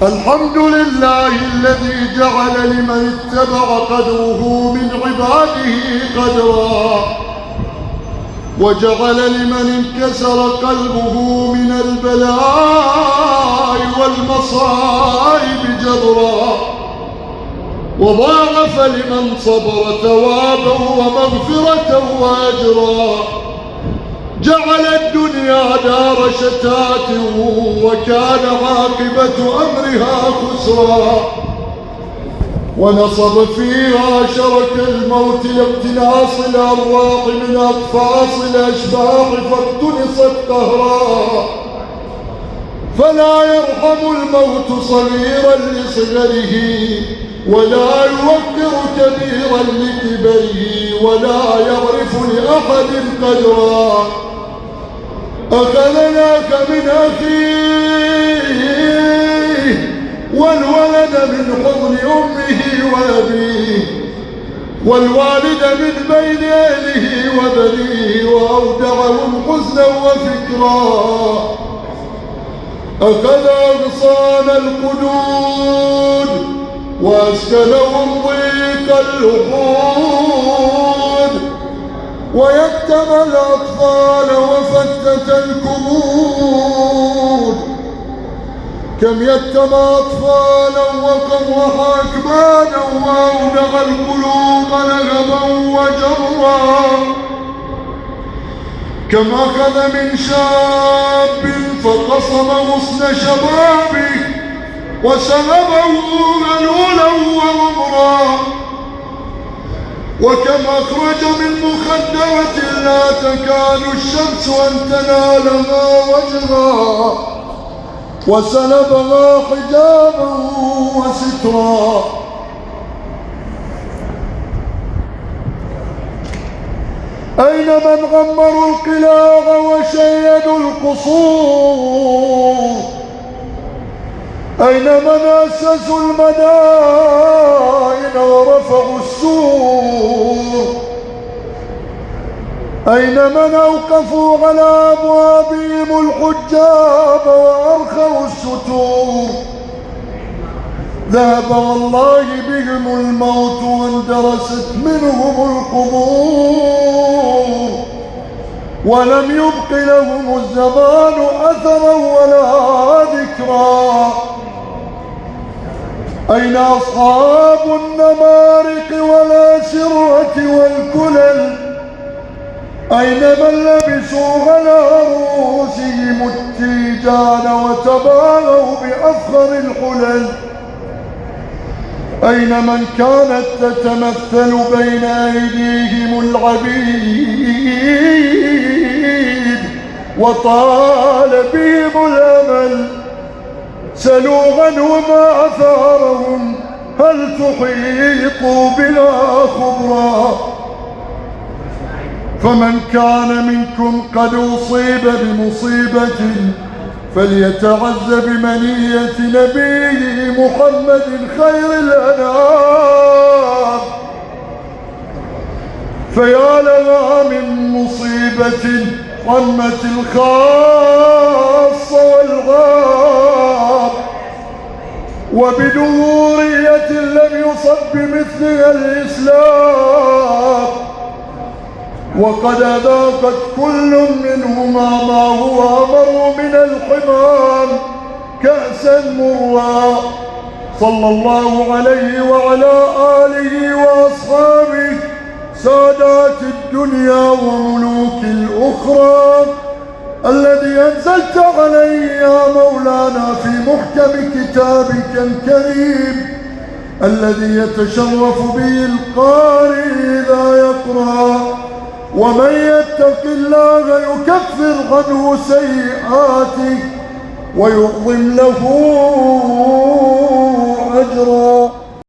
الحمد لله الذي جعل لمن اتبع قدره من عباده قدرا، وجعل لمن انكسر قلبه من البلاء والمصائب جبرا، وضاعف لمن صبر ثوابا ومغفرة وأجرا. جعل الدنيا دار شتات وكان عاقبة أمرها خسرا، ونصب فيها شرك الموت لاقتناص الأرواح من أقفاص الأشباح فاقتنصت قهرا، فلا يرحم الموت صغيرا لصغره ولا يوقر كبيرا لكبره ولا يعرف لأحد قدرا. أخذناك من أخيه والولد من حضن أمه وأبيه والوالد من بين أهله وبنيه وأودعهم حزنا وفكرا. أخذ أغصان القدود وأسكنهم ضيق اللحود، ويتم الأطفال وفتت الكبود. كم يتم أطفالا وقرح أكبادا وأودع القلوب لهبا وجرا. كم أخذ من شاب فقصم غصن شبابه وسلبه غلولا وعمرا، وكم أخرج من مخدرة لا تكاد الشمس أن تنالها وجها وسلبها حجابا وسترا. أين من غمروا القلاع وشيدوا القصور؟ أين من أسسوا المدائن ورفعوا السور؟ أين من أوقفوا على أبوابهم الحجاب وأرخوا الستور؟ ذهب والله بهم الموت واندرست منهم القبور، ولم يبق لهم الزمان أثرا ولا ذكرا. أين أصحاب النمارق والأسرة والكلل؟ أين من لبسوا على رؤوسهم التيجان وتباهوا بأفخر الحلل؟ أين من كانت تتمثل بين أيديهم العبيد وطال بهم الأمل؟ سلوا عنهم آثارهم هل تحيطوا بلا خبرا؟ فمن كان منكم قد أصيب بمصيبة فليتعز بمنية نبيه محمد خير الأنام، فيا لها من مصيبة عمت الخاص والغام، وبدورية لم يصب بمثلها الإسلام، وقد أذاقت كل منهما ما هو أمر من الحمام كأسا مرا. صلى الله عليه وعلى آله وأصحابه سادات الدنيا وملوك الأخرى، الذي أنزلت عليه يا مولانا في محكم كتابك الكريم، الذي يتشرف به القارئ إذا يقرأ. ومن يتق الله يكفر عنه سيئاته ويعظم له أجرا.